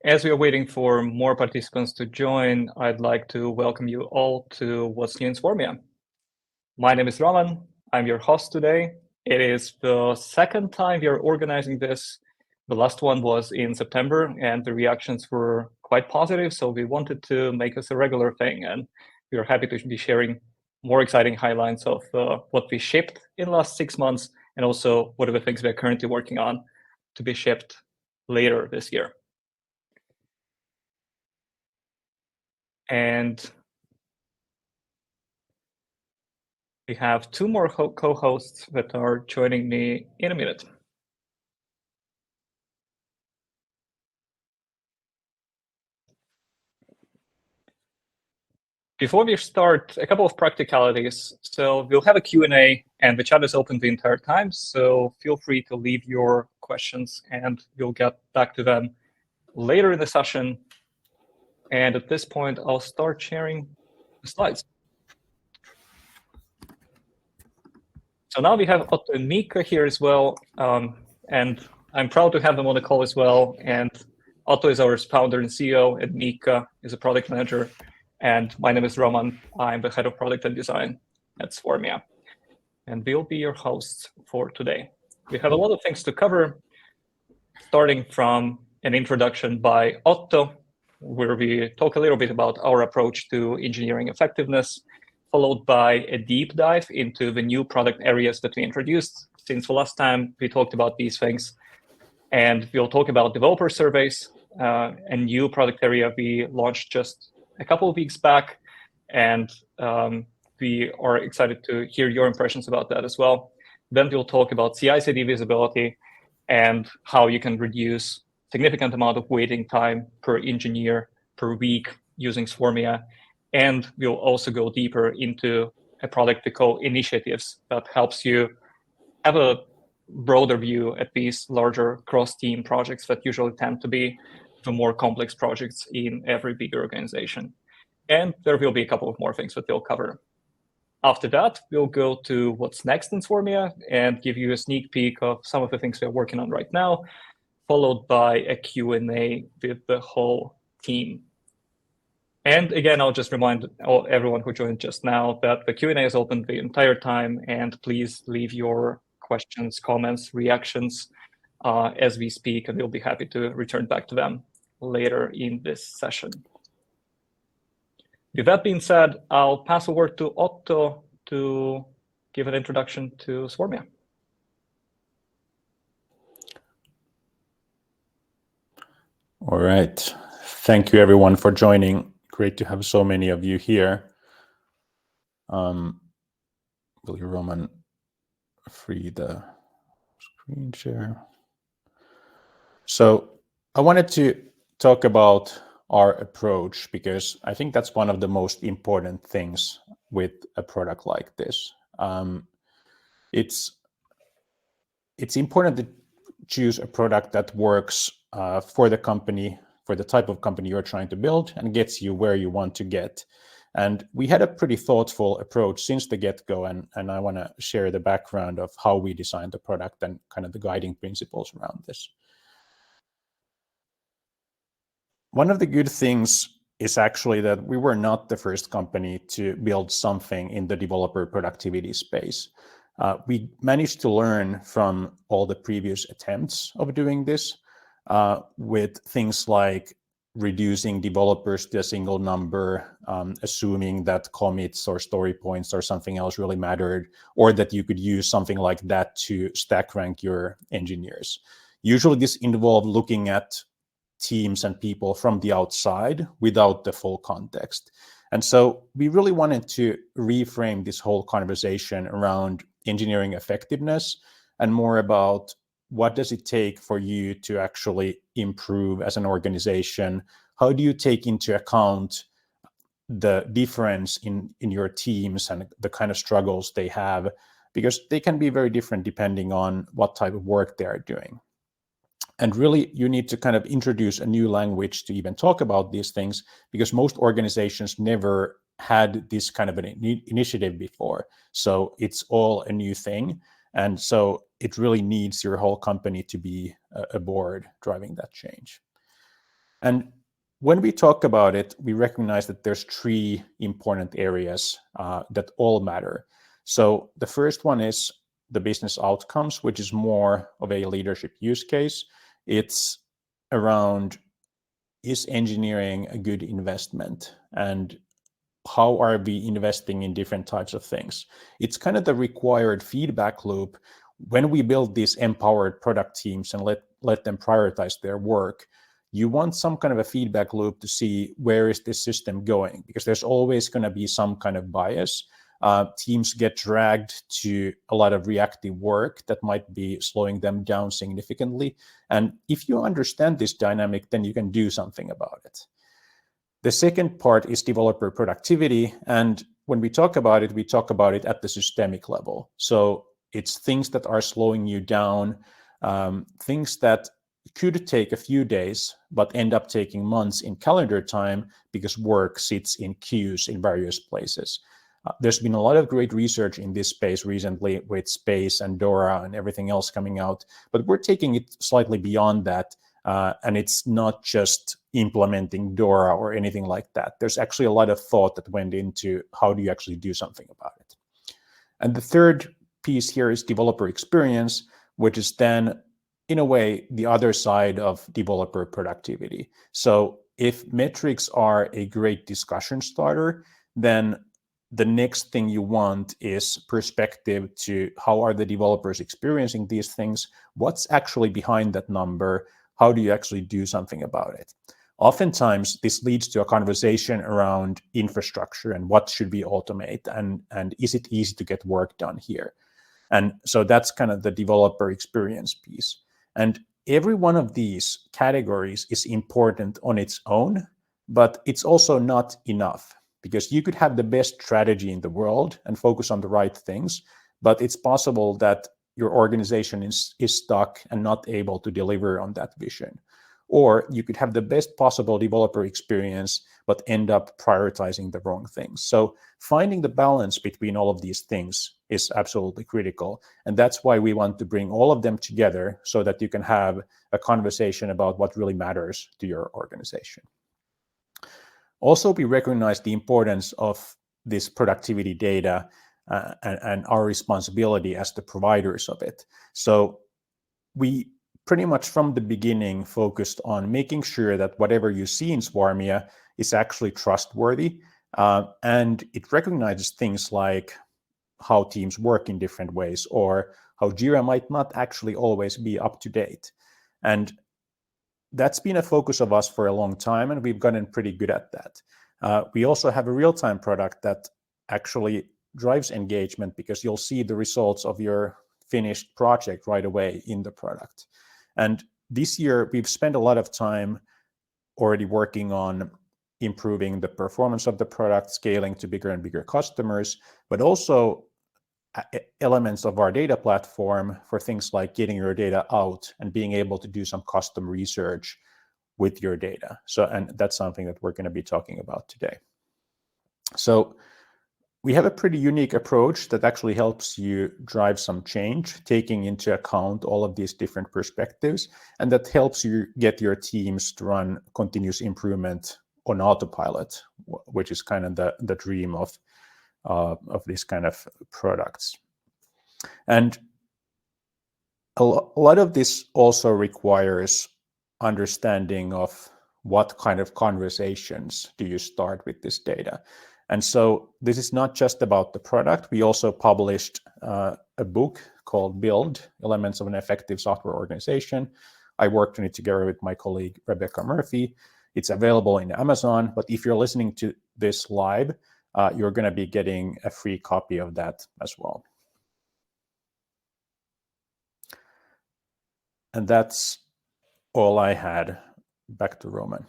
As we are waiting for more participants to join, I'd like to welcome you all to What's New in Swarmia. My name is Roman. I'm your host today. It is the second time we are organizing this. The last one was in September, and the reactions were quite positive, so we wanted to make this a regular thing, and we are happy to be sharing more exciting highlights of what we shipped in the last 6 months, and also what are the things we are currently working on to be shipped later this year. And we have two more co-hosts that are joining me in a minute. Before we start, a couple of practicalities. So we'll have a Q&A, and the chat is open the entire time, so feel free to leave your questions, and we'll get back to them later in the session. And at this point, I'll start sharing the slides. So now we have Otto and Miikka here as well, and I'm proud to have them on the call as well. And Otto is our founder and CEO, and Miikka is a product manager. And my name is Roman. I'm the head of product and design at Swarmia. And we'll be your hosts for today. We have a lot of things to cover, starting from an introduction by Otto, where we talk a little bit about our approach to engineering effectiveness, followed by a deep dive into the new product areas that we introduced since the last time we talked about these things. And we'll talk about developer surveys, a new product area we launched just a couple of weeks back. And we are excited to hear your impressions about that as well. Then we'll talk about CI/CD visibility and how you can reduce significant amount of waiting time per engineer per week using Swarmia. And we'll also go deeper into a product we call initiatives that helps you have a broader view at these larger cross-team projects that usually tend to be the more complex projects in every bigger organization. And there will be a couple of more things that we'll cover. After that, we'll go to what's next in Swarmia and give you a sneak peek of some of the things we're working on right now, followed by a Q&A with the whole team. And again, I'll just remind everyone who joined just now that the Q&A is open the entire time, and please leave your questions, comments, reactions as we speak, and we'll be happy to return back to them later in this session. With that being said, I'll pass the word to Otto to give an introduction to Swarmia. All right. Thank you, everyone, for joining. Great to have so many of you here. Will you, Roman, free the screen share? So I wanted to talk about our approach, because I think that's one of the most important things with a product like this. It's important to choose a product that works for the company, for the type of company you're trying to build, and gets you where you want to get. And we had a pretty thoughtful approach since the get-go, and I want to share the background of how we designed the product and kind of the guiding principles around this. One of the good things is actually that we were not the first company to build something in the developer productivity space. We managed to learn from all the previous attempts of doing this with things like reducing developers to a single number, assuming that commits or story points or something else really mattered, or that you could use something like that to stack rank your engineers. Usually this involved looking at teams and people from the outside without the full context. And so we really wanted to reframe this whole conversation around engineering effectiveness and more about what does it take for you to actually improve as an organization? How do you take into account the difference in your teams and the kind of struggles they have? Because they can be very different depending on what type of work they are doing. And really, you need to kind of introduce a new language to even talk about these things, because most organizations never had this kind of an initiative before. So it's all a new thing. And so it really needs your whole company to be aboard driving that change. And when we talk about it, we recognize that there's 3 important areas that all matter. So the first one is the business outcomes, which is more of a leadership use case. It's around, is engineering a good investment? And how are we investing in different types of things? It's kind of the required feedback loop when we build these empowered product teams and let them prioritize their work. You want some kind of a feedback loop to see where is this system going, because there's always going to be some kind of bias. Teams get dragged to a lot of reactive work that might be slowing them down significantly. And if you understand this dynamic, then you can do something about it. The second part is developer productivity. And when we talk about it at the systemic level. So it's things that are slowing you down, things that could take a few days, but end up taking months in calendar time because work sits in queues in various places. There's been a lot of great research in this space recently with Space and Dora and everything else coming out, but we're taking it slightly beyond that. And it's not just implementing Dora or anything like that. There's actually a lot of thought that went into how do you actually do something about it. And the third piece here is developer experience, which is then, in a way, the other side of developer productivity. So if metrics are a great discussion starter, then the next thing you want is perspective to how are the developers experiencing these things, what's actually behind that number, how do you actually do something about it? Oftentimes, this leads to a conversation around infrastructure and what should we automate, and is it easy to get work done here? And so that's kind of the developer experience piece. And every one of these categories is important on its own, but it's also not enough, because you could have the best strategy in the world and focus on the right things, but it's possible that your organization is stuck and not able to deliver on that vision. Or you could have the best possible developer experience, but end up prioritizing the wrong things. So finding the balance between all of these things is absolutely critical. And that's why we want to bring all of them together so that you can have a conversation about what really matters to your organization. Also, we recognize the importance of this productivity data and our responsibility as the providers of it. So we pretty much from the beginning focused on making sure that whatever you see in Swarmia is actually trustworthy, and it recognizes things like how teams work in different ways, or how Jira might not actually always be up to date. And that's been a focus of us for a long time, and we've gotten pretty good at that. We also have a real-time product that actually drives engagement, because you'll see the results of your finished project right away in the product. And this year, we've spent a lot of time already working on improving the performance of the product, scaling to bigger and bigger customers, but also elements of our data platform for things like getting your data out and being able to do some custom research with your data. And that's something that we're going to be talking about today. So we have a pretty unique approach that actually helps you drive some change, taking into account all of these different perspectives, and that helps you get your teams to run continuous improvement on autopilot, which is kind of the dream of these kind of products. And a lot of this also requires understanding of what kind of conversations do you start with this data. And so this is not just about the product. We also published a book called Build, Elements of an Effective Software Organization. I worked on it together with my colleague, Rebecca Murphy. It's available in Amazon, but if you're listening to this live, you're going to be getting a free copy of that as well. And that's all I had. Back to Roman.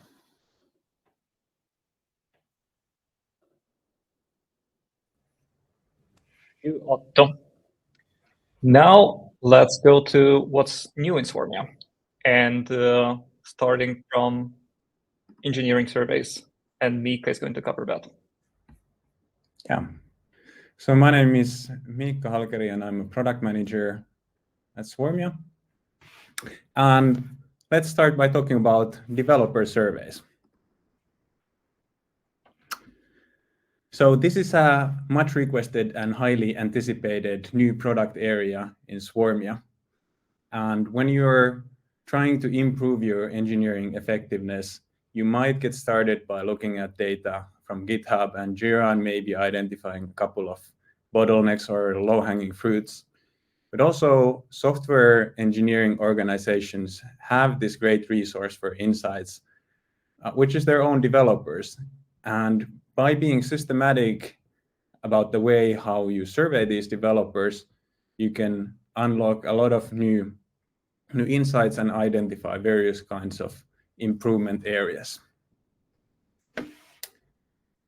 You, Otto. Now let's go to what's new in Swarmia, and starting from engineering surveys, and Miikka is going to cover that. Yeah. So my name is Miikka Holkeri, and I'm a product manager at Swarmia. And let's start by talking about developer surveys. So this is a much requested and highly anticipated new product area in Swarmia. And when you're trying to improve your engineering effectiveness, you might get started by looking at data from GitHub and Jira and maybe identifying a couple of bottlenecks or low-hanging fruits. But also, software engineering organizations have this great resource for insights, which is their own developers. And by being systematic about the way how you survey these developers, you can unlock a lot of new insights and identify various kinds of improvement areas.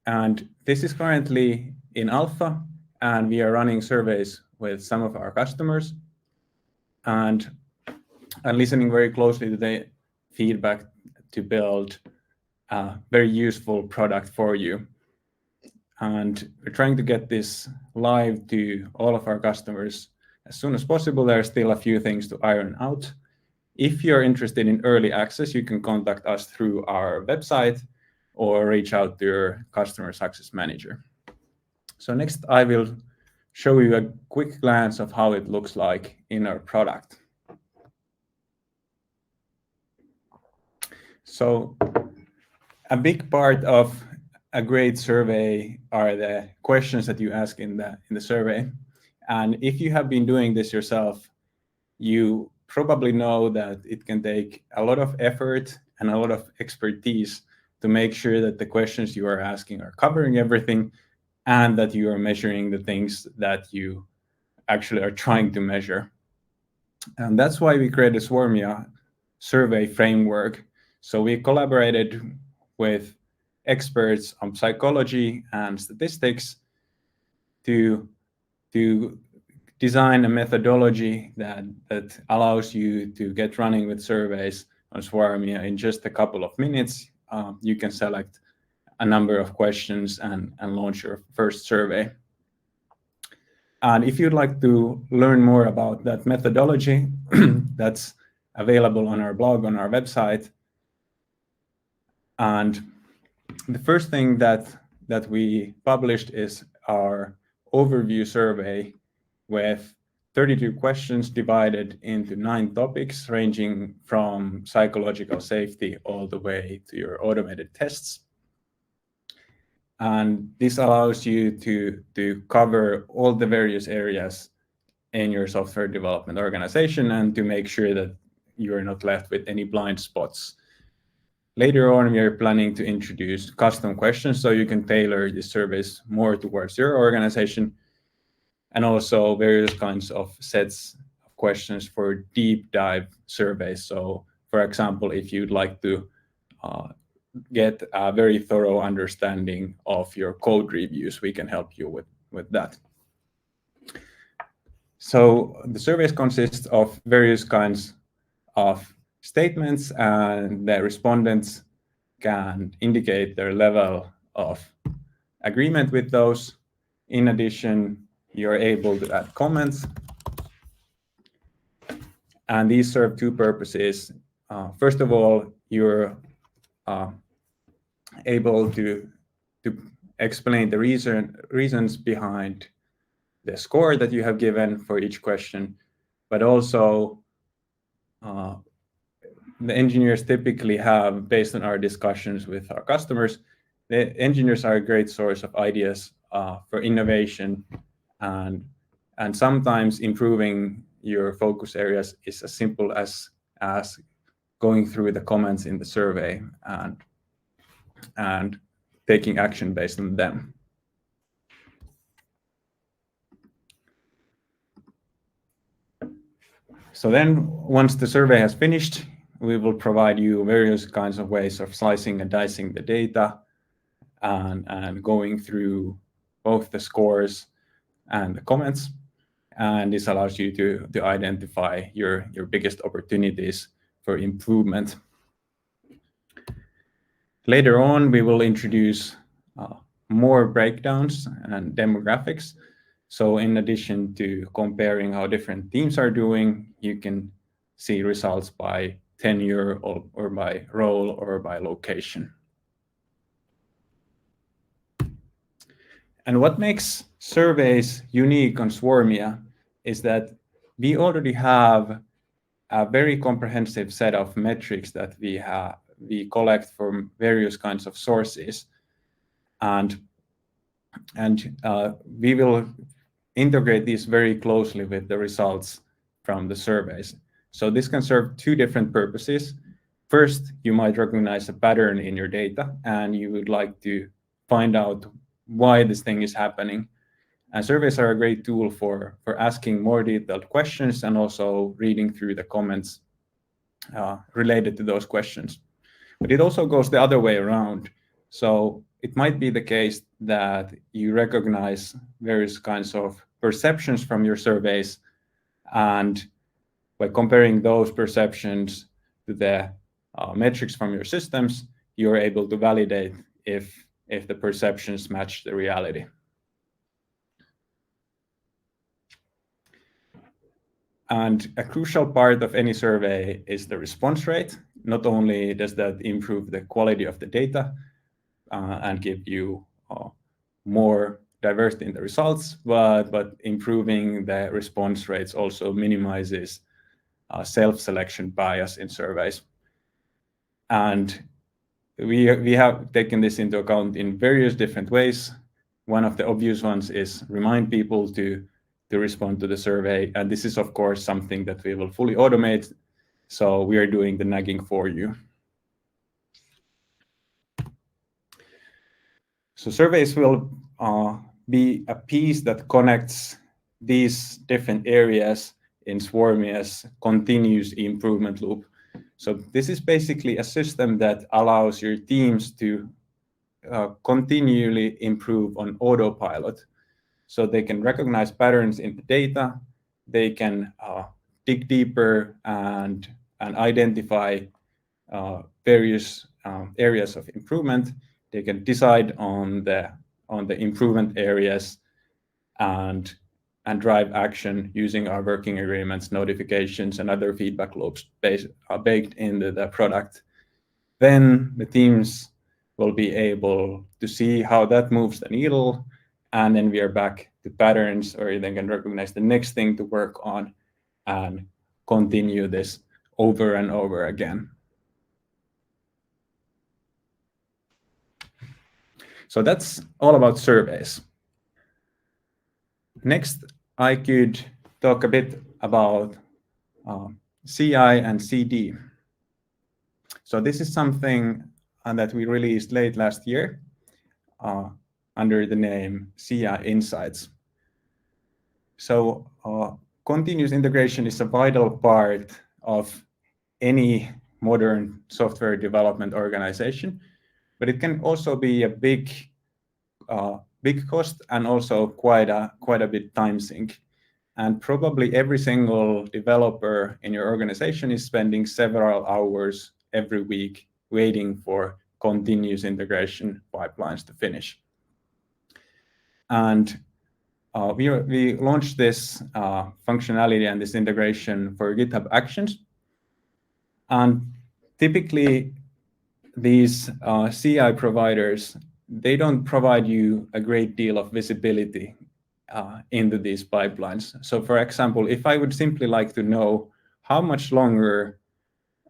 And this is currently in alpha, and we are running surveys with some of our customers and listening very closely to the feedback to build a very useful product for you. And we're trying to get this live to all of our customers as soon as possible. There are still a few things to iron out. If you're interested in early access, you can contact us through our website or reach out to your customer success manager. So next, I will show you a quick glance of how it looks like in our product. So a big part of a great survey are the questions that you ask in the survey. And if you have been doing this yourself, you probably know that it can take a lot of effort and a lot of expertise to make sure that the questions you are asking are covering everything and that you are measuring the things that you actually are trying to measure. And that's why we created Swarmia survey framework. So we collaborated with experts on psychology and statistics to design a methodology that allows you to get running with surveys on Swarmia in just a couple of minutes. You can select a number of questions and launch your first survey. And if you'd like to learn more about that methodology, that's available on our blog, on our website. And the first thing that we published is our overview survey with 32 questions divided into 9 topics, ranging from psychological safety all the way to your automated tests. And this allows you to cover all the various areas in your software development organization and to make sure that you are not left with any blind spots. Later on, we are planning to introduce custom questions so you can tailor the surveys more towards your organization, and also various kinds of sets of questions for deep dive surveys. So, for example, if you'd like to get a very thorough understanding of your code reviews, we can help you with that. So the surveys consist of various kinds of statements, and the respondents can indicate their level of agreement with those. In addition, you're able to add comments. And these serve 2 purposes. First of all, you're able to explain the reasons behind the score that you have given for each question, but also the engineers typically have, based on our discussions with our customers, the engineers are a great source of ideas for innovation, and sometimes improving your focus areas is as simple as going through the comments in the survey and taking action based on them. So then, once the survey has finished, we will provide you various kinds of ways of slicing and dicing the data and going through both the scores and the comments. And this allows you to identify your biggest opportunities for improvement. Later on, we will introduce more breakdowns and demographics. So in addition to comparing how different teams are doing, you can see results by tenure or by role or by location. And what makes surveys unique on Swarmia is that we already have a very comprehensive set of metrics that we collect from various kinds of sources, and we will integrate these very closely with the results from the surveys. So this can serve two different purposes. First, you might recognize a pattern in your data, and you would like to find out why this thing is happening. And surveys are a great tool for asking more detailed questions and also reading through the comments related to those questions. But it also goes the other way around. So it might be the case that you recognize various kinds of perceptions from your surveys, and by comparing those perceptions to the metrics from your systems, you're able to validate if the perceptions match the reality. And a crucial part of any survey is the response rate. Not only does that improve the quality of the data and give you more diversity in the results, but improving the response rates also minimizes self-selection bias in surveys. And we have taken this into account in various different ways. One of the obvious ones is remind people to respond to the survey. And this is, of course, something that we will fully automate. So we are doing the nagging for you. So surveys will be a piece that connects these different areas in Swarmia's continuous improvement loop. So this is basically a system that allows your teams to continually improve on autopilot. So they can recognize patterns in the data, they can dig deeper and identify various areas of improvement. They can decide on the improvement areas and drive action using our working agreements, notifications, and other feedback loops baked into the product. Then the teams will be able to see how that moves the needle, and then we are back to patterns, or they can recognize the next thing to work on and continue this over and over again. So that's all about surveys. Next, I could talk a bit about CI and CD. So this is something that we released late last year under the name CI Insights. So continuous integration is a vital part of any modern software development organization, but it can also be a big cost and also quite a bit time sink. And probably every single developer in your organization is spending several hours every week waiting for continuous integration pipelines to finish. And we launched this functionality and this integration for GitHub Actions. And typically, these CI providers, they don't provide you a great deal of visibility into these pipelines. So for example, if I would simply like to know how much longer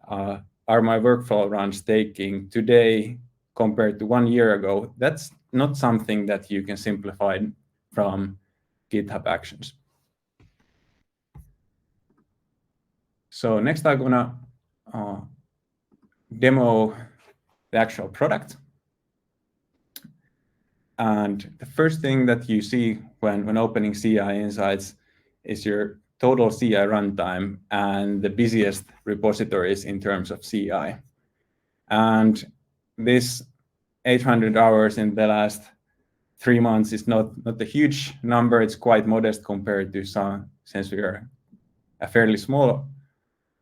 are my workflow runs taking today compared to 1 year ago, that's not something that you can simplify from GitHub Actions. So next I'm gonna demo the actual product. And the first thing that you see when opening CI Insights is your total CI runtime and the busiest repositories in terms of CI. And this 800 hours in the last 3 months is not a huge number. It's quite modest compared to some, since we are a fairly small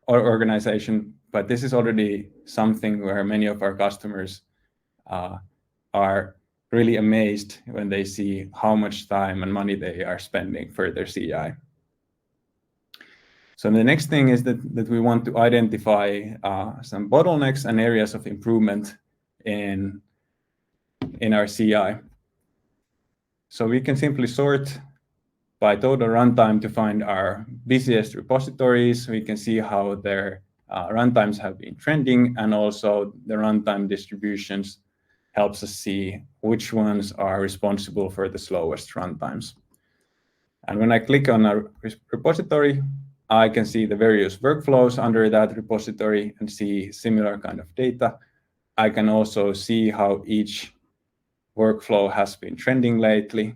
organization, but this is already something where many of our customers are really amazed when they see how much time and money they are spending for their CI. So the next thing is that we want to identify some bottlenecks and areas of improvement in our CI. So we can simply sort by total runtime to find our busiest repositories. We can see how their runtimes have been trending, and also the runtime distributions helps us see which ones are responsible for the slowest runtimes. And when I click on a repository, I can see the various workflows under that repository and see similar kind of data. I can also see how each workflow has been trending lately.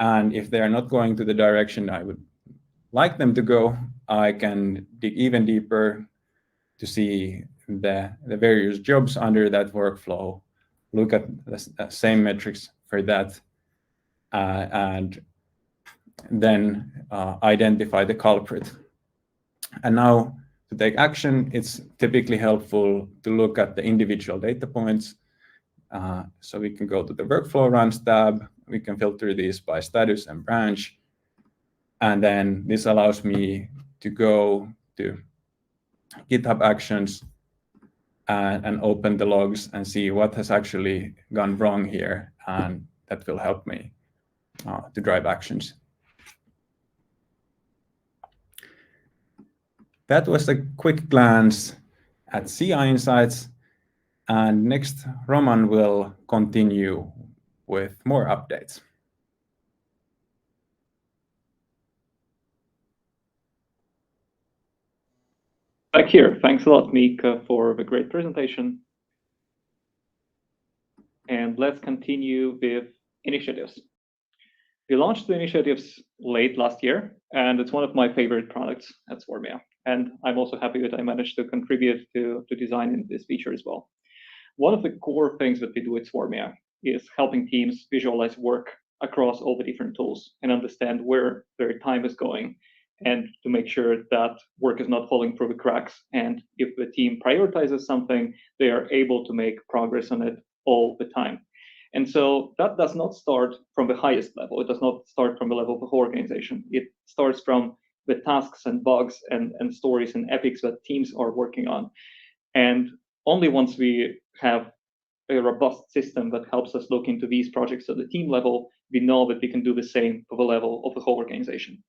And if they are not going to the direction I would like them to go, I can dig even deeper to see the various jobs under that workflow, look at the same metrics for that, and then identify the culprit. And now to take action, it's typically helpful to look at the individual data points. So we can go to the workflow runs tab. We can filter these by status and branch. And then this allows me to go to GitHub Actions and open the logs and see what has actually gone wrong here. And that will help me to drive actions. That was a quick glance at CI Insights. And next, Roman will continue with more updates. Back here. Thanks a lot, Miikka, for the great presentation. And let's continue with initiatives. We launched the initiatives late last year, and it's one of my favorite products at Swarmia. And I'm also happy that I managed to contribute to designing this feature as well. One of the core things that we do at Swarmia is helping teams visualize work across all the different tools and understand where their time is going, and to make sure that work is not falling through the cracks. And if the team prioritizes something, they are able to make progress on it all the time. And so that does not start from the highest level. It does not start from the level of the whole organization. It starts from the tasks and bugs and stories and epics that teams are working on. And only once we have a robust system that helps us look into these projects at the team level, we know that we can do the same for the level of the whole organization.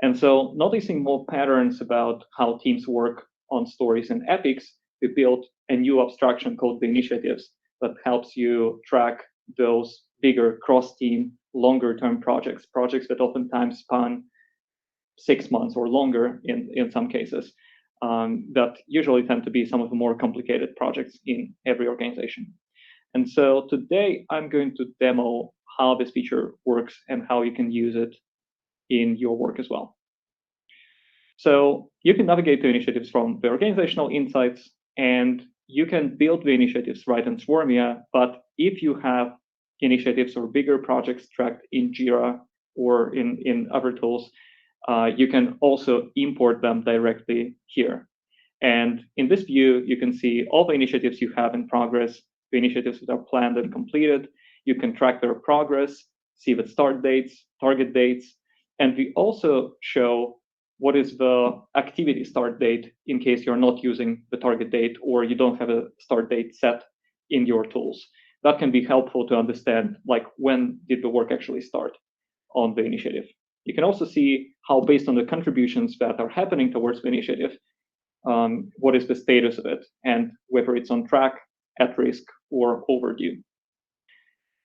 And so, noticing more patterns about how teams work on stories and epics, we built a new abstraction called the initiatives that helps you track those bigger cross-team, longer-term projects that oftentimes span 6 months or longer in some cases, that usually tend to be some of the more complicated projects in every organization. And so today I'm going to demo how this feature works and how you can use it in your work as well. So you can navigate to initiatives from the organizational insights, and you can build the initiatives right in Swarmia. But if you have initiatives or bigger projects tracked in Jira or in other tools, you can also import them directly here. And in this view, you can see all the initiatives you have in progress, the initiatives that are planned and completed. You can track their progress, see the start dates, target dates, and we also show what is the activity start date in case you're not using the target date or you don't have a start date set in your tools. That can be helpful to understand, like, when did the work actually start on the initiative. You can also see how, based on the contributions that are happening towards the initiative, what is the status of it and whether it's on track, at risk, or overdue.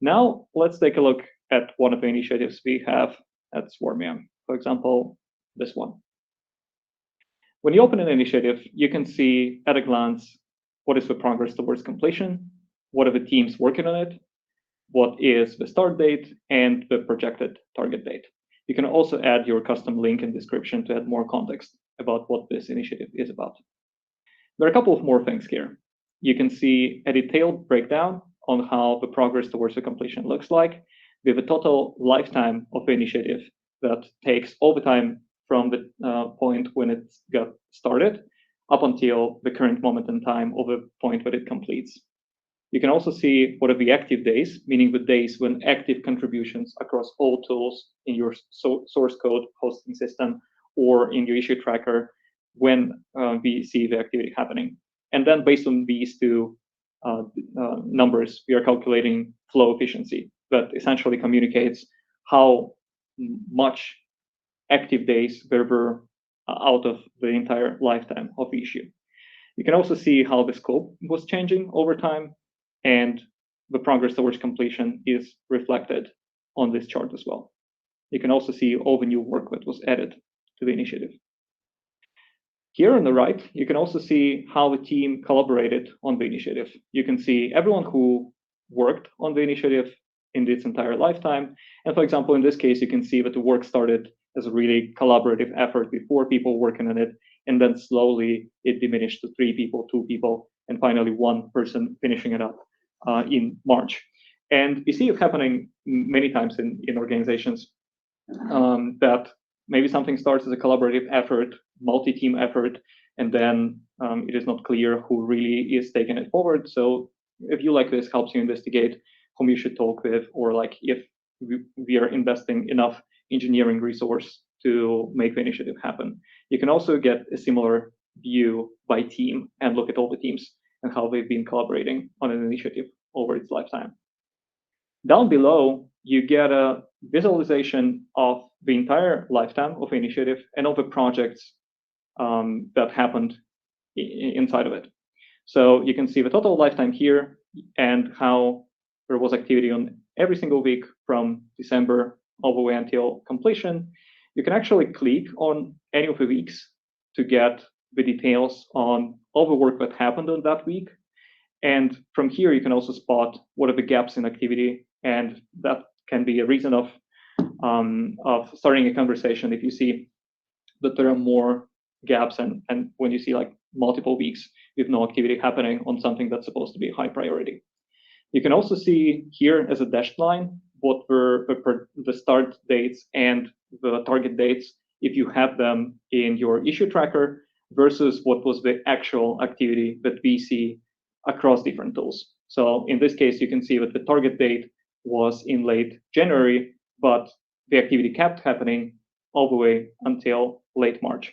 Now, let's take a look at one of the initiatives we have at Swarmia. For example, this one. When you open an initiative, you can see at a glance what is the progress towards completion, what are the teams working on it, what is the start date, and the projected target date. You can also add your custom link and description to add more context about what this initiative is about. There are a couple of more things here. You can see a detailed breakdown on how the progress towards the completion looks like, with a total lifetime of the initiative that takes all the time from the point when it got started up until the current moment in time of the point that it completes. You can also see what are the active days, meaning the days when active contributions across all tools in your source code hosting system or in your issue tracker when we see the activity happening. And then based on these two numbers, we are calculating flow efficiency that essentially communicates how much active days there were out of the entire lifetime of the issue. You can also see how the scope was changing over time, and the progress towards completion is reflected on this chart as well. You can also see all the new work that was added to the initiative. Here on the right, you can also see how the team collaborated on the initiative. You can see everyone who worked on the initiative in its entire lifetime. And for example, in this case, you can see that the work started as a really collaborative effort with 4 people working on it, and then slowly it diminished to 3 people, 2 people, and finally 1 person finishing it up in March. And you see it happening many times in organizations that maybe something starts as a collaborative effort, multi-team effort, and then it is not clear who really is taking it forward. So a view like this helps you investigate whom you should talk with, or like if we are investing enough engineering resource to make the initiative happen. You can also get a similar view by team and look at all the teams and how they've been collaborating on an initiative over its lifetime. Down below, you get a visualization of the entire lifetime of the initiative and of the projects that happened inside of it. So you can see the total lifetime here and how there was activity on every single week from December all the way until completion. You can actually click on any of the weeks to get the details on all the work that happened on that week. And from here, you can also spot what are the gaps in activity, and that can be a reason of starting a conversation if you see that there are more gaps and when you see like multiple weeks with no activity happening on something that's supposed to be high priority. You can also see here as a dashed line what were the start dates and the target dates if you have them in your issue tracker versus what was the actual activity that we see across different tools. So in this case, you can see that the target date was in late January, but the activity kept happening all the way until late March.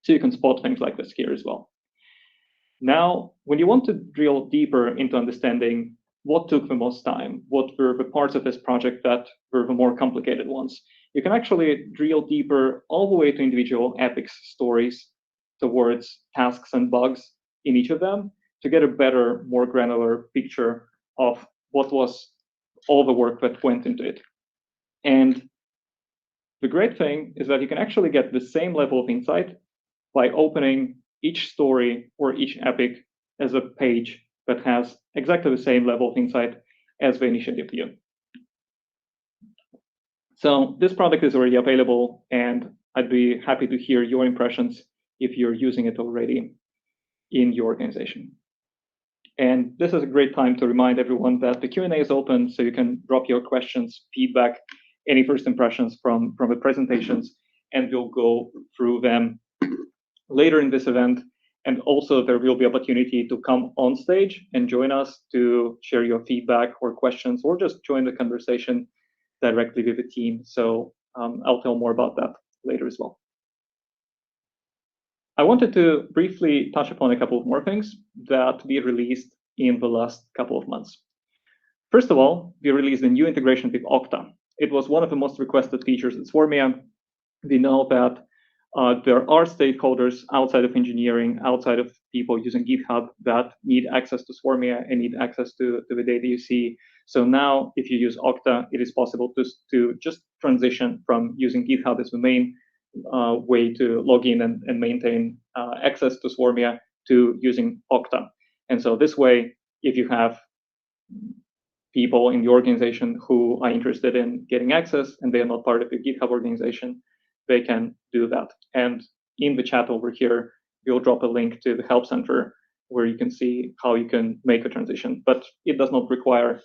So you can spot things like this here as well. Now, when you want to drill deeper into understanding what took the most time, what were the parts of this project that were the more complicated ones, you can actually drill deeper all the way to individual epics stories towards tasks and bugs in each of them to get a better, more granular picture of what was all the work that went into it. And the great thing is that you can actually get the same level of insight by opening each story or each epic as a page that has exactly the same level of insight as the initiative view. So this product is already available, and I'd be happy to hear your impressions if you're using it already in your organization. And this is a great time to remind everyone that the Q&A is open, so you can drop your questions, feedback, any first impressions from the presentations, and we'll go through them later in this event. And also there will be opportunity to come on stage and join us to share your feedback or questions, or just join the conversation directly with the team. So I'll tell more about that later as well. I wanted to briefly touch upon a couple of more things that we released in the last couple of months. First of all, we released a new integration with Okta. It was one of the most requested features in Swarmia. We know that there are stakeholders outside of engineering, outside of people using GitHub that need access to Swarmia and need access to the data you see. So now, if you use Okta, it is possible to just transition from using GitHub as the main way to log in and maintain access to Swarmia to using Okta. And so this way, if you have people in the organization who are interested in getting access and they are not part of your GitHub organization, they can do that. And in the chat over here, we'll drop a link to the Help Center where you can see how you can make a transition. But it does not require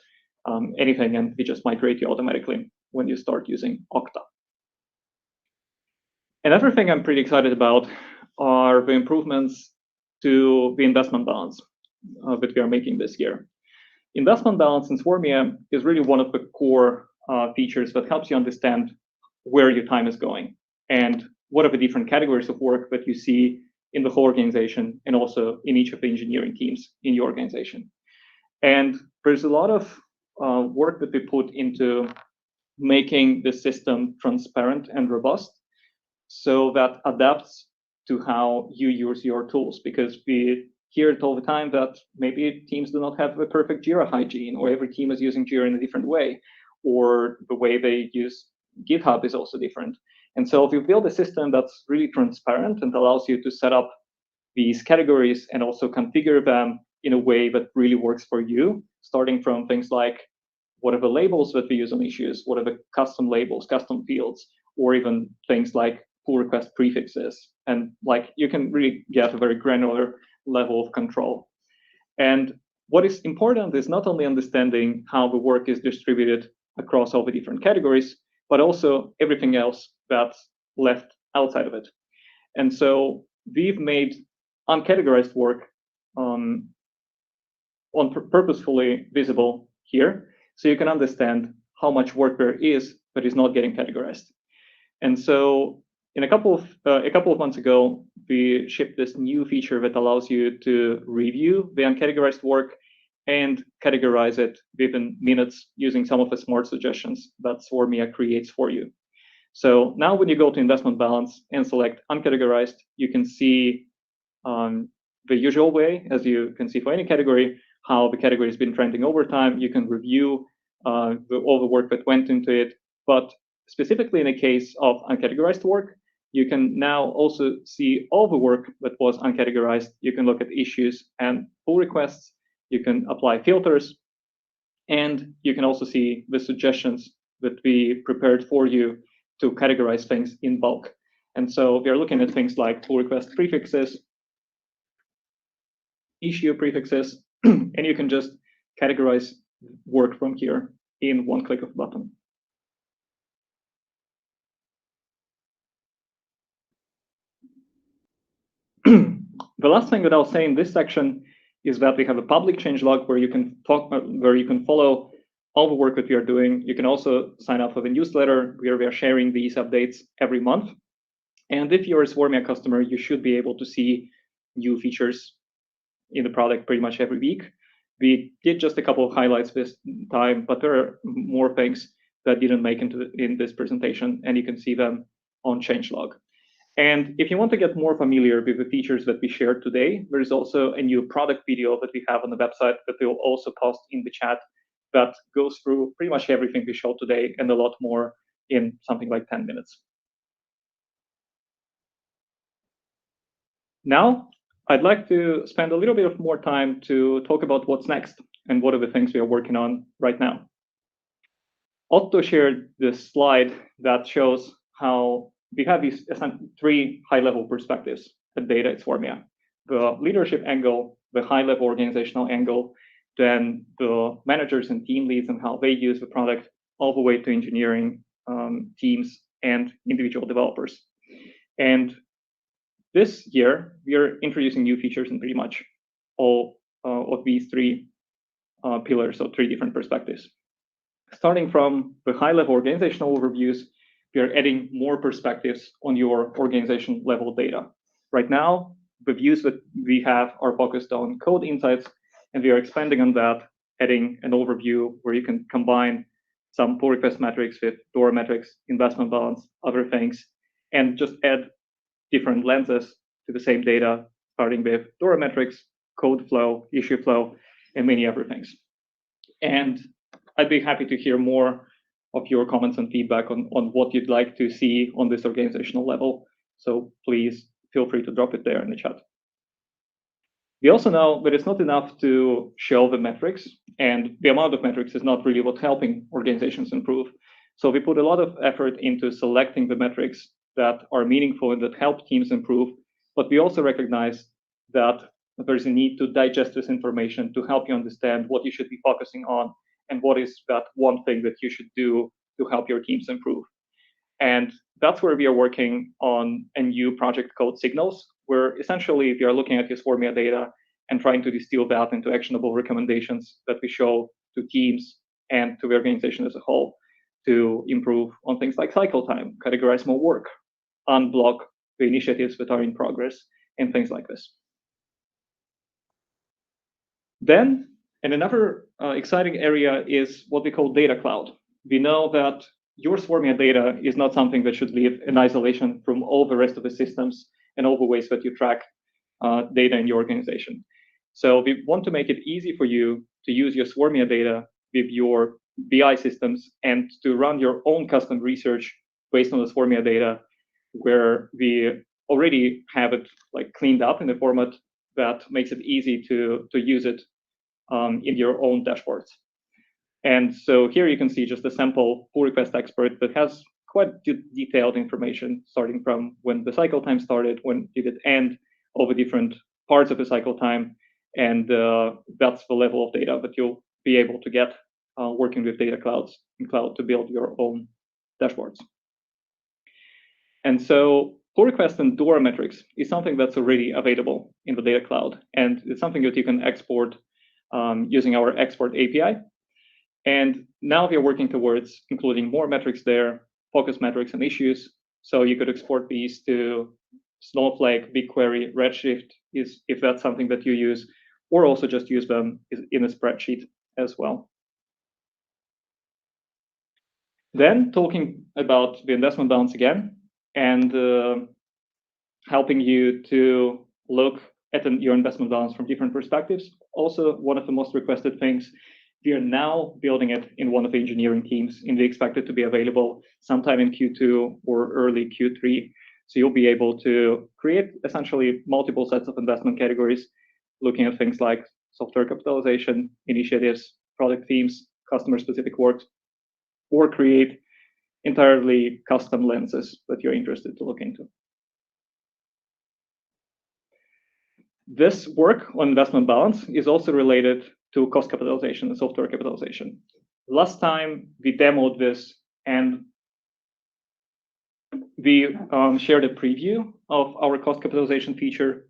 anything, and we just migrate you automatically when you start using Okta. Another thing I'm pretty excited about are the improvements to the investment balance that we are making this year. Investment balance in Swarmia is really one of the core features that helps you understand where your time is going and what are the different categories of work that you see in the whole organization and also in each of the engineering teams in your organization. And there's a lot of work that we put into making the system transparent and robust so that adapts to how you use your tools, because we hear it all the time that maybe teams do not have a perfect Jira hygiene, or every team is using Jira in a different way, or the way they use GitHub is also different. And so if you build a system that's really transparent and allows you to set up these categories and also configure them in a way that really works for you, starting from things like what are the labels that we use on issues, what are the custom labels, custom fields, or even things like pull request prefixes. And like you can really get a very granular level of control. And what is important is not only understanding how the work is distributed across all the different categories, but also everything else that's left outside of it. And so we've made uncategorized work purposefully visible here, so you can understand how much work there is that is not getting categorized. And so in a couple of months ago, we shipped this new feature that allows you to review the uncategorized work and categorize it within minutes using some of the smart suggestions that Swarmia creates for you. So now when you go to investment balance and select uncategorized, you can see the usual way, as you can see for any category, how the category has been trending over time. You can review all the work that went into it. But specifically in the case of uncategorized work, you can now also see all the work that was uncategorized. You can look at issues and pull requests. You can apply filters. And you can also see the suggestions that we prepared for you to categorize things in bulk. And so we are looking at things like pull request prefixes, issue prefixes, and you can just categorize work from here in one click of a button. The last thing that I'll say in this section is that we have a public changelog where you can follow all the work that we are doing. You can also sign up for the newsletter where we are sharing these updates every month. And if you're a Swarmia customer, you should be able to see new features in the product pretty much every week. We did just a couple of highlights this time, but there are more things that didn't make in this presentation, and you can see them on changelog. And if you want to get more familiar with the features that we shared today, there is also a new product video that we have on the website that we will also post in the chat that goes through pretty much everything we showed today and a lot more in something like 10 minutes. Now, I'd like to spend a little bit of more time to talk about what's next and what are the things we are working on right now. Otto shared this slide that shows how we have these three high-level perspectives at data at Swarmia: the leadership angle, the high-level organizational angle, then the managers and team leads and how they use the product, all the way to engineering teams and individual developers. And this year, we are introducing new features in pretty much all of these three pillars, so three different perspectives. Starting from the high-level organizational overviews, we are adding more perspectives on your organization level data. Right now, the views that we have are focused on code insights, and we are expanding on that, adding an overview where you can combine some pull request metrics with DORA metrics, investment balance, other things, and just add different lenses to the same data, starting with DORA metrics, code flow, issue flow, and many other things. And I'd be happy to hear more of your comments and feedback on what you'd like to see on this organizational level. So please feel free to drop it there in the chat. We also know that it's not enough to show the metrics, and the amount of metrics is not really what's helping organizations improve. So we put a lot of effort into selecting the metrics that are meaningful and that help teams improve. But we also recognize that there's a need to digest this information to help you understand what you should be focusing on and what is that one thing that you should do to help your teams improve. And that's where we are working on a new project called Signals, where essentially we are looking at your Swarmia data and trying to distill that into actionable recommendations that we show to teams and to the organization as a whole to improve on things like cycle time, categorize more work, unblock the initiatives that are in progress, and things like this. Then, and another exciting area is what we call data cloud. We know that your Swarmia data is not something that should live in isolation from all the rest of the systems and all the ways that you track data in your organization. So we want to make it easy for you to use your Swarmia data with your BI systems and to run your own custom research based on the Swarmia data, where we already have it like cleaned up in a format that makes it easy to use it in your own dashboards. And so here you can see just a sample pull request expert that has quite detailed information, starting from when the cycle time started, when did it end, all the different parts of the cycle time, and that's the level of data that you'll be able to get working with data clouds and cloud to build your own dashboards. And so pull request and DORA metrics is something that's already available in the data cloud, and it's something that you can export using our export API. And now we are working towards including more metrics there, focus metrics and issues. So you could export these to Snowflake, BigQuery, Redshift, if that's something that you use, or also just use them in a spreadsheet as well. Then talking about the investment balance again, and helping you to look at your investment balance from different perspectives. Also, one of the most requested things, we are now building it in one of the engineering teams, and we expect it to be available sometime in Q2 or early Q3. So you'll be able to create essentially multiple sets of investment categories, looking at things like software capitalization, initiatives, product themes, customer-specific work, or create entirely custom lenses that you're interested to look into. This work on investment balance is also related to cost capitalization and software capitalization. Last time we demoed this, and we shared a preview of our cost capitalization feature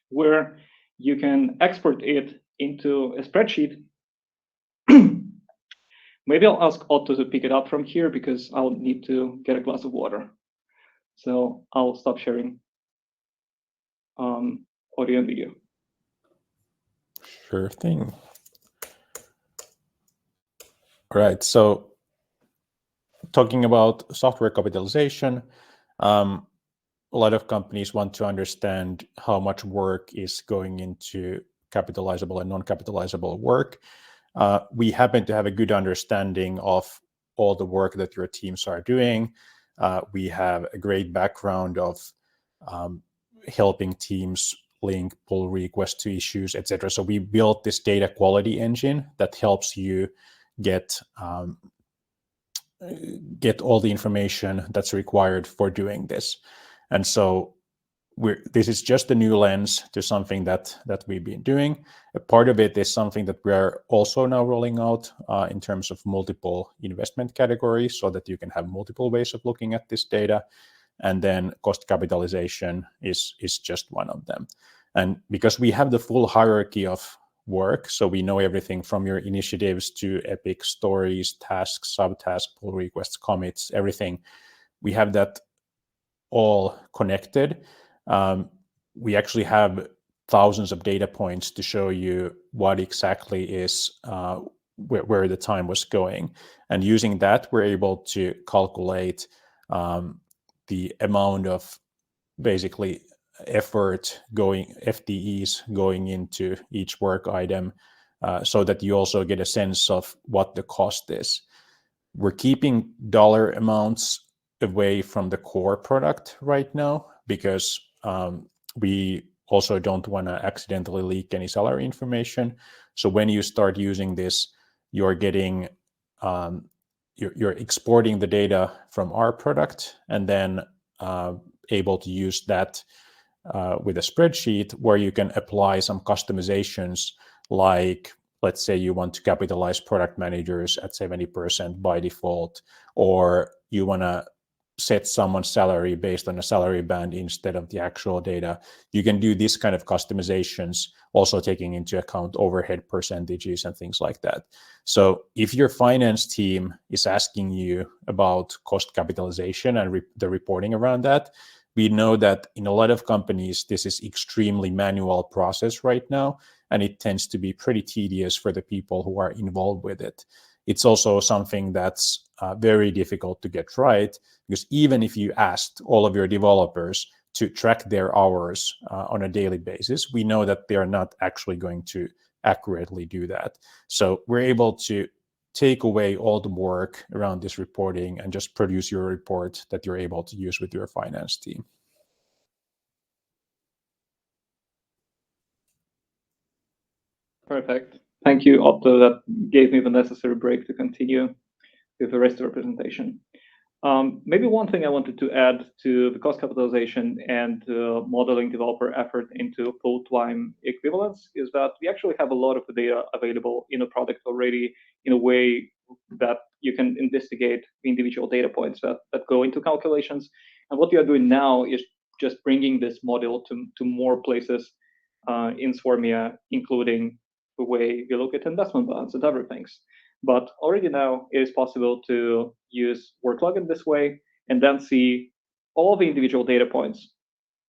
where you can export it into a spreadsheet. Maybe I'll ask Otto to pick it up from here because I'll need to get a glass of water. So I'll stop sharing audio and video. Sure thing. All right, so talking about software capitalization, a lot of companies want to understand how much work is going into capitalizable and non-capitalizable work. We happen to have a good understanding of all the work that your teams are doing. We have a great background of helping teams link pull requests to issues, etc. So we built this data quality engine that helps you get all the information that's required for doing this. And so this is just a new lens to something that we've been doing. A part of it is something that we are also now rolling out in terms of multiple investment categories, so that you can have multiple ways of looking at this data. And then cost capitalization is just one of them. And because we have the full hierarchy of work, so we know everything from your initiatives to epics, stories, tasks, subtasks, pull requests, commits, everything. We have that all connected. We actually have thousands of data points to show you what exactly is where the time was going. And using that, we're able to calculate the amount of basically effort FTEs going into each work item, so that you also get a sense of what the cost is. We're keeping dollar amounts away from the core product right now because we also don't want to accidentally leak any salary information. So when you start using this, you're getting you're exporting the data from our product and then able to use that with a spreadsheet where you can apply some customizations, like let's say you want to capitalize product managers at 70% by default, or you want to set someone's salary based on a salary band instead of the actual data. You can do this kind of customizations, also taking into account overhead percentages and things like that. So if your finance team is asking you about cost capitalization and the reporting around that, we know that in a lot of companies, this is extremely manual process right now, and it tends to be pretty tedious for the people who are involved with it. It's also something that's very difficult to get right, because even if you asked all of your developers to track their hours on a daily basis, we know that they are not actually going to accurately do that. So we're able to take away all the work around this reporting and just produce your report that you're able to use with your finance team. Perfect. Thank you, Otto. That gave me the necessary break to continue with the rest of the presentation. Maybe one thing I wanted to add to the cost capitalization and modeling developer effort into full-time equivalence is that we actually have a lot of the data available in a product already in a way that you can investigate individual data points that go into calculations. And what we are doing now is just bringing this model to more places in Swarmia, including the way we look at investment balance and other things. But already now it is possible to use worklog in this way and then see all the individual data points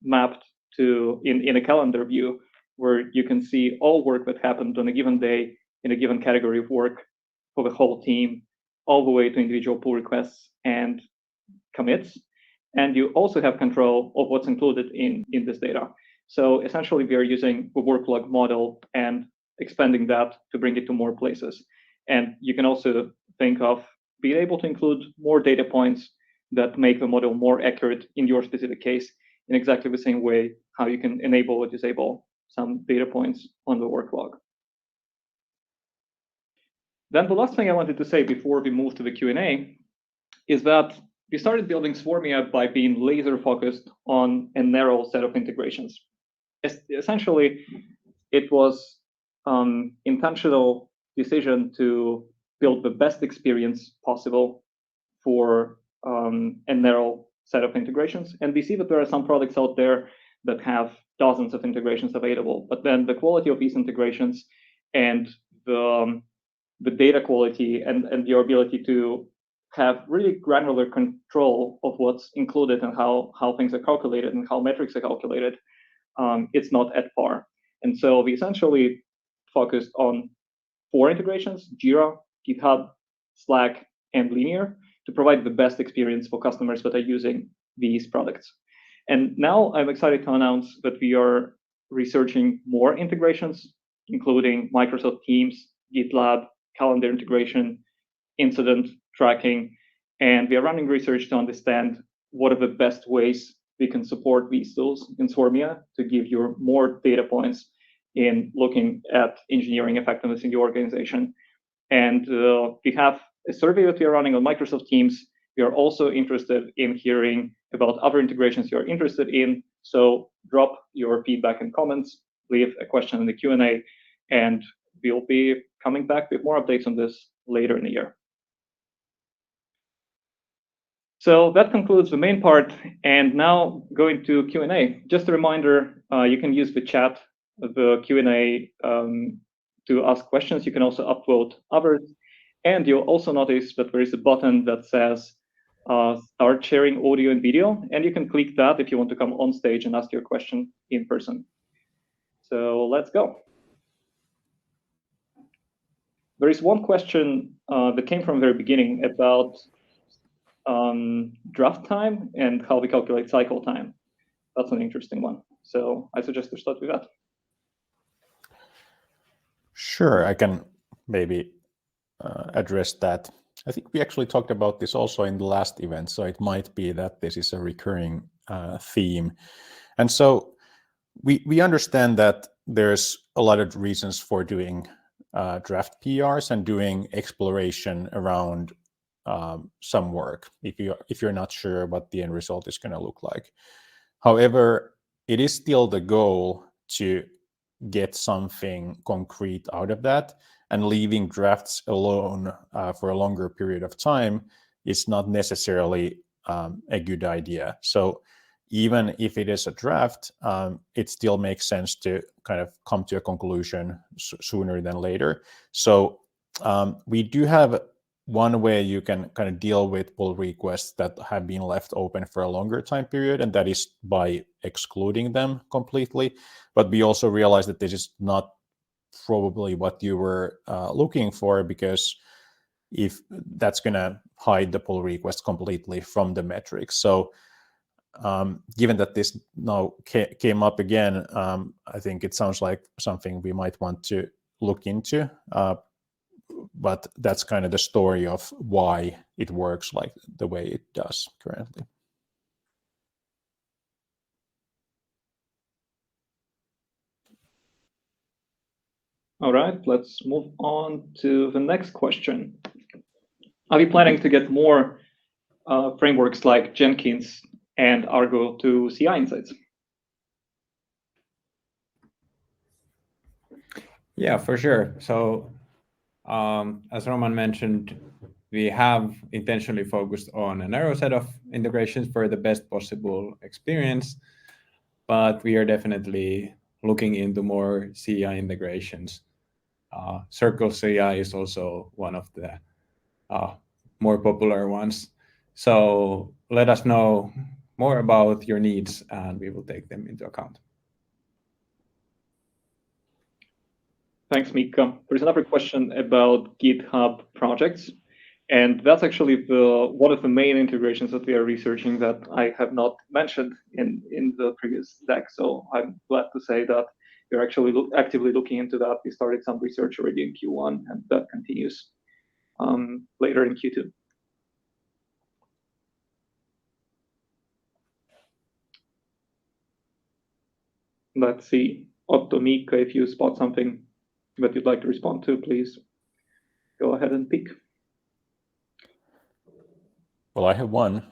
mapped to in a calendar view, where you can see all work that happened on a given day in a given category of work for the whole team, all the way to individual pull requests and commits. And you also have control of what's included in this data. So essentially, we are using the worklog model and expanding that to bring it to more places. And you can also think of being able to include more data points that make the model more accurate in your specific case in exactly the same way how you can enable or disable some data points on the worklog. Then the last thing I wanted to say before we move to the Q&A is that we started building Swarmia by being laser focused on a narrow set of integrations. Essentially, it was intentional decision to build the best experience possible for a narrow set of integrations. And we see that there are some products out there that have dozens of integrations available, but then the quality of these integrations and the data quality and your ability to have really granular control of what's included and how things are calculated and how metrics are calculated, it's not at par. And so we essentially focused on 4 integrations: Jira, GitHub, Slack, and Linear, to provide the best experience for customers that are using these products. And now I'm excited to announce that we are researching more integrations, including Microsoft Teams, GitLab, calendar integration, incident tracking, and we are running research to understand what are the best ways we can support these tools in Swarmia to give you more data points in looking at engineering effectiveness in the organization. And we have a survey that we are running on Microsoft Teams. We are also interested in hearing about other integrations you're interested in. So drop your feedback and comments, leave a question in the Q&A, and we'll be coming back with more updates on this later in the year. So that concludes the main part, and now going to Q&A. Just a reminder, you can use the chat, the Q&A to ask questions. You can also upvote others, and you'll also notice that there is a button that says start sharing audio and video, and you can click that if you want to come on stage and ask your question in person. So let's go. There is one question that came from the very beginning about draft time and how we calculate cycle time. That's an interesting one. So I suggest to start with that. Sure, I can maybe address that. I think we actually talked about this also in the last event, so it might be that this is a recurring theme. And so we understand that there's a lot of reasons for doing draft PRs and doing exploration around some work if you're not sure what the end result is going to look like. However, it is still the goal to get something concrete out of that, and leaving drafts alone for a longer period of time is not necessarily a good idea. So even if it is a draft, it still makes sense to kind of come to a conclusion sooner than later. So we do have one way you can kind of deal with pull requests that have been left open for a longer time period, and that is by excluding them completely. But we also realized that this is not probably what you were looking for, because if that's going to hide the pull request completely from the metrics. So given that this now came up again, I think it sounds like something we might want to look into. But that's kind of the story of why it works like the way it does currently. All right, let's move on to the next question. Are you planning to get more frameworks like Jenkins and Argo to CI Insights? Yeah, for sure. So as Roman mentioned, we have intentionally focused on a narrow set of integrations for the best possible experience, but we are definitely looking into more CI integrations. Circle CI is also one of the more popular ones. So let us know more about your needs and we will take them into account. Thanks, Miikka. There's another question about GitHub projects. And that's actually one of the main integrations that we are researching that I have not mentioned in the previous deck. So I'm glad to say that we're actually actively looking into that. We started some research already in Q1, and that continues later in Q2. Let's see. Otto, Miikka, if you spot something that you'd like to respond to, please go ahead and pick. Well, I have one.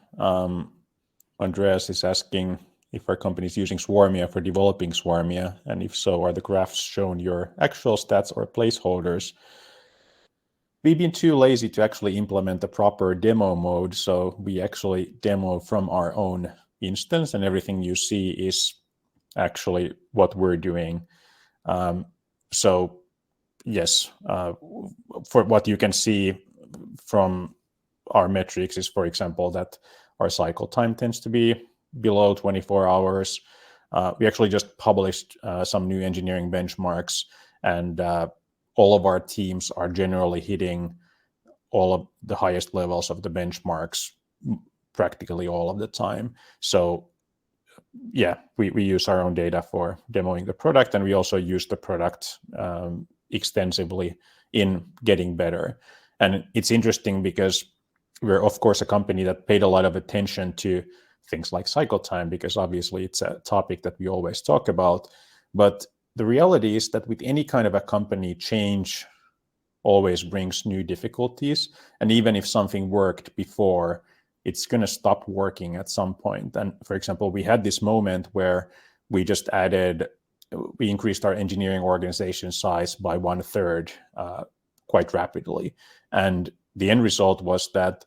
Andreas is asking if our company is using Swarmia for developing Swarmia, and if so, are the graphs shown your actual stats or placeholders? We've been too lazy to actually implement the proper demo mode, so we actually demo from our own instance, and everything you see is actually what we're doing. So yes, for what you can see from our metrics is, for example, that our cycle time tends to be below 24 hours. We actually just published some new engineering benchmarks, and all of our teams are generally hitting all of the highest levels of the benchmarks practically all of the time. So yeah, we use our own data for demoing the product, and we also use the product extensively in getting better. And it's interesting because we're, of course, a company that paid a lot of attention to things like cycle time, because obviously it's a topic that we always talk about. But the reality is that with any kind of a company, change always brings new difficulties. And even if something worked before, it's going to stop working at some point. And for example, we had this moment where we increased our engineering organization size by 1/3 quite rapidly. And the end result was that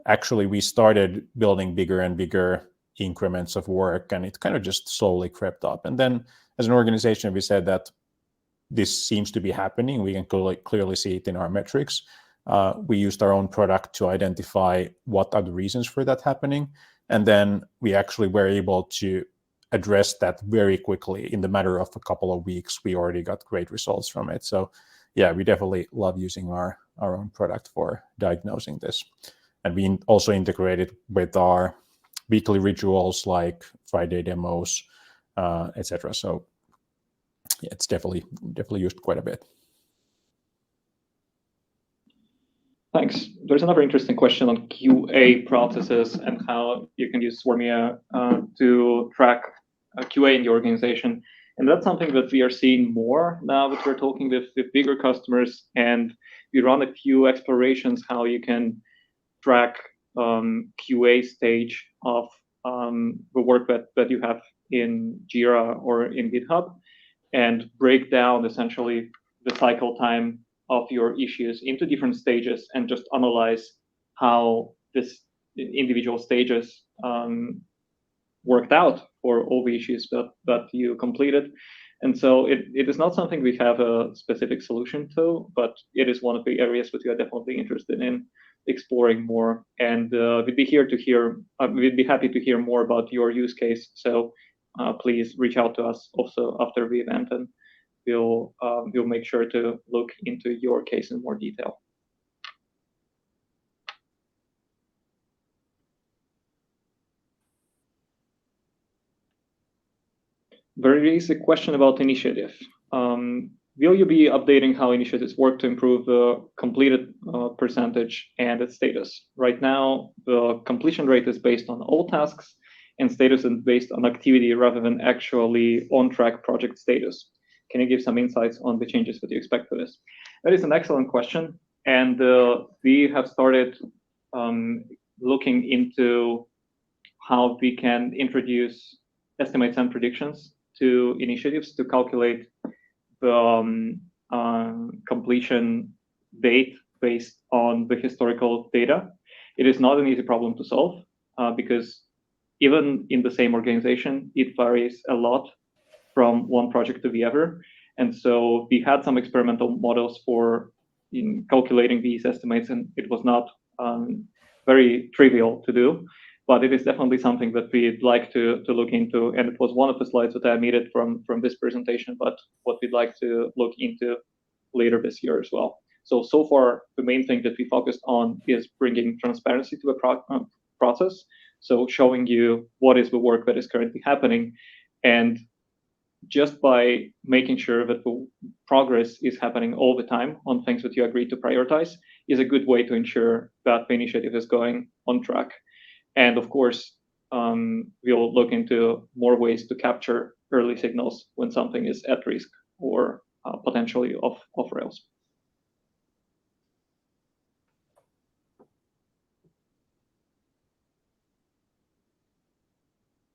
actually we started building bigger and bigger increments of work, and it kind of just slowly crept up. And then as an organization, we said that this seems to be happening. We can clearly see it in our metrics. We used our own product to identify what are the reasons for that happening. And then we actually were able to address that very quickly. In the matter of a couple of weeks, we already got great results from it. So yeah, we definitely love using our own product for diagnosing this. And we also integrated with our weekly rituals like Friday demos, etc. So yeah, it's definitely used quite a bit. Thanks. There's another interesting question on QA processes and how you can use Swarmia to track QA in the organization. And that's something that we are seeing more now that we're talking with bigger customers, and we run a few explorations how you can track QA stage of the work that you have in Jira or in GitHub, and break down essentially the cycle time of your issues into different stages and just analyze how this individual stages worked out for all the issues that you completed. And so it is not something we have a specific solution to, but it is one of the areas that we are definitely interested in exploring more. And we'd be happy to hear more about your use case. So please reach out to us also after the event, and we'll make sure to look into your case in more detail. There is a question about initiative. Will you be updating how initiatives work to improve the completed percentage and its status? Right now, the completion rate is based on all tasks, and status is based on activity rather than actually on-track project status. Can you give some insights on the changes that you expect for this? That is an excellent question, and we have started looking into how we can introduce estimates and predictions to initiatives to calculate the completion date based on the historical data. It is not an easy problem to solve because even in the same organization, it varies a lot from one project to the other. And so we had some experimental models for calculating these estimates, and it was not very trivial to do. But it is definitely something that we'd like to look into. And it was one of the slides that I omitted from this presentation, but what we'd like to look into later this year as well. So far, the main thing that we focused on is bringing transparency to a process. So showing you what is the work that is currently happening. And just by making sure that the progress is happening all the time on things that you agree to prioritize is a good way to ensure that the initiative is going on track. And of course, we'll look into more ways to capture early signals when something is at risk or potentially off rails.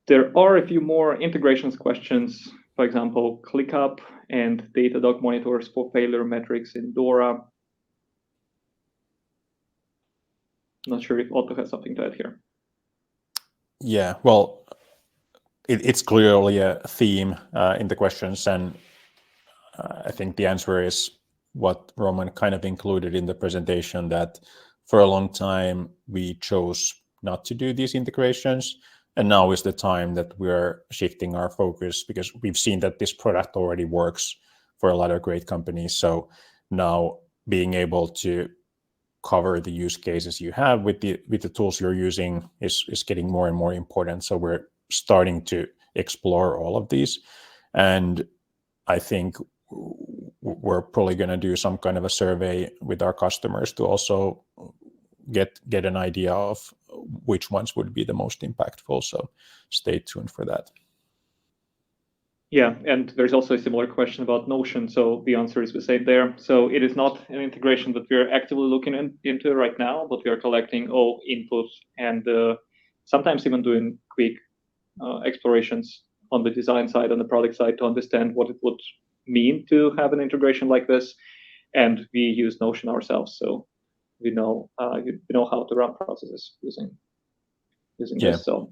There are a few more integrations questions, for example, ClickUp and Datadog monitors for failure metrics in Dora. Not sure if Otto has something to add here. Yeah, well, it's clearly a theme in the questions, and I think the answer is what Roman kind of included in the presentation, that for a long time we chose not to do these integrations, and now is the time that we're shifting our focus because we've seen that this product already works for a lot of great companies. So now being able to cover the use cases you have with the tools you're using is getting more and more important. So we're starting to explore all of these, and I think we're probably going to do some kind of a survey with our customers to also get an idea of which ones would be the most impactful. So stay tuned for that. Yeah, and there's also a similar question about Notion. So the answer is the same there. So it is not an integration that we're actively looking into right now, but we are collecting all inputs and sometimes even doing quick explorations on the design side, on the product side, to understand what it would mean to have an integration like this. And we use Notion ourselves, so we know how to run processes using this. So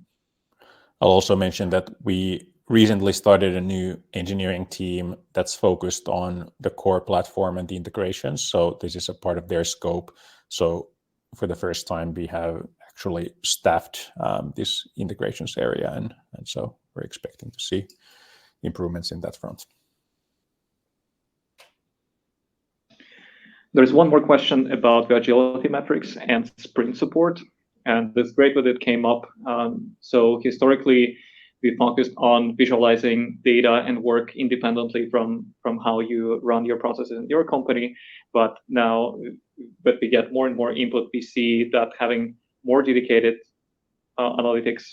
I'll also mention that we recently started a new engineering team that's focused on the core platform and the integrations. So this is a part of their scope. So for the first time, we have actually staffed this integrations area, and so we're expecting to see improvements in that front. There's one more question about the agility metrics and sprint support, and it's great that it came up. So historically, we focused on visualizing data and work independently from how you run your processes in your company. But now that we get more and more input, we see that having more dedicated analytics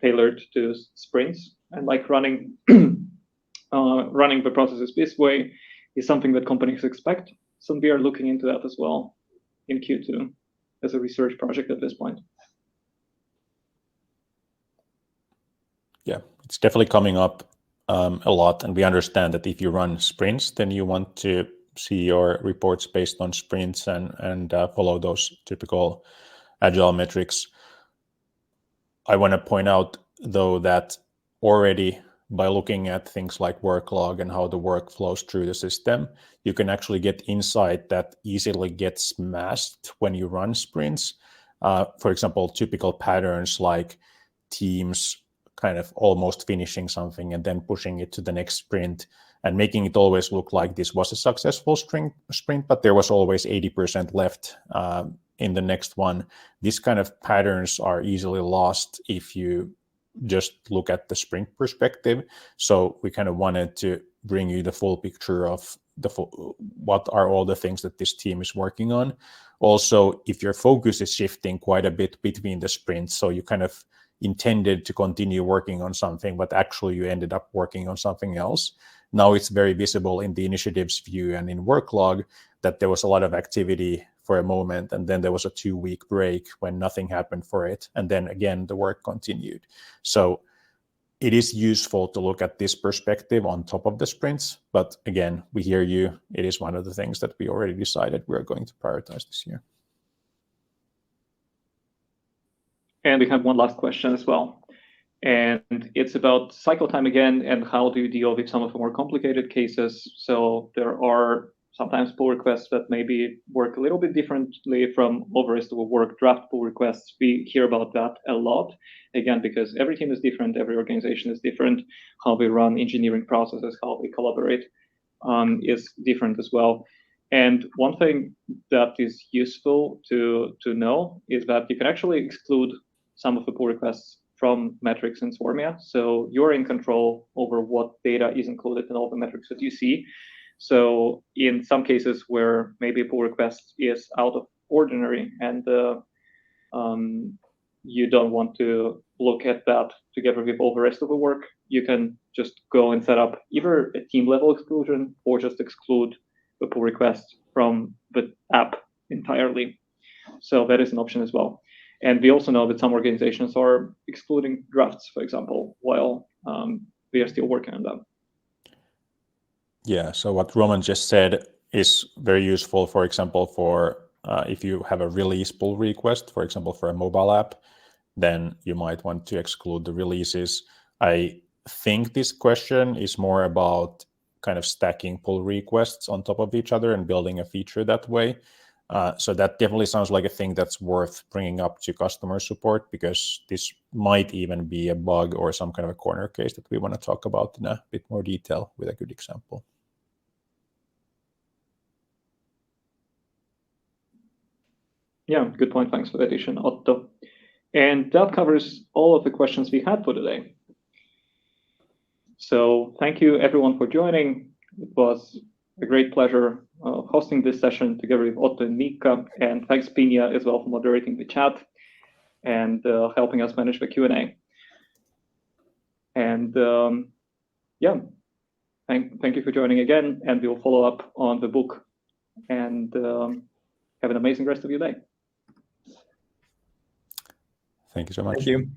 tailored to sprints and like running the processes this way is something that companies expect. So we are looking into that as well in Q2 as a research project at this point. Yeah, it's definitely coming up a lot, and we understand that if you run sprints, then you want to see your reports based on sprints and follow those typical agile metrics. I want to point out, though, that already by looking at things like work log and how the work flows through the system, you can actually get insight that easily gets masked when you run sprints. For example, typical patterns like teams kind of almost finishing something and then pushing it to the next sprint and making it always look like this was a successful sprint, but there was always 80% left in the next one. These kind of patterns are easily lost if you just look at the sprint perspective. So we kind of wanted to bring you the full picture of what are all the things that this team is working on. Also, if your focus is shifting quite a bit between the sprints, so you kind of intended to continue working on something, but actually you ended up working on something else. Now it's very visible in the initiatives view and in work log that there was a lot of activity for a moment, and then there was a 2-week break when nothing happened for it, and then again the work continued. So it is useful to look at this perspective on top of the sprints, but again, we hear you. It is one of the things that we already decided we're going to prioritize this year. And we have one last question as well. And it's about cycle time again, and how do you deal with some of the more complicated cases? So there are sometimes pull requests that maybe work a little bit differently from overrest of work draft pull requests. We hear about that a lot, again, because every team is different, every organization is different. How we run engineering processes, how we collaborate is different as well. And one thing that is useful to know is that you can actually exclude some of the pull requests from metrics in Swarmia. So you're in control over what data is included in all the metrics that you see. So in some cases where maybe a pull request is out of ordinary and you don't want to look at that together with all the rest of the work, you can just go and set up either a team level exclusion or just exclude the pull request from the app entirely. So that is an option as well. And we also know that some organizations are excluding drafts, for example, while we are still working on them. Yeah, so what Roman just said is very useful, for example, for if you have a release pull request, for example, for a mobile app, then you might want to exclude the releases. I think this question is more about kind of stacking pull requests on top of each other and building a feature that way. So that definitely sounds like a thing that's worth bringing up to customer support, because this might even be a bug or some kind of a corner case that we want to talk about in a bit more detail with a good example. Yeah, good point. Thanks for the addition, Otto. And that covers all of the questions we had for today. So thank you everyone for joining. It was a great pleasure hosting this session together with Otto and Miikka, and thanks Pinja as well for moderating the chat and helping us manage the Q&A. And yeah, thank you for joining again, and we'll follow up on the book, and have an amazing rest of your day. Thank you so much. Thank you.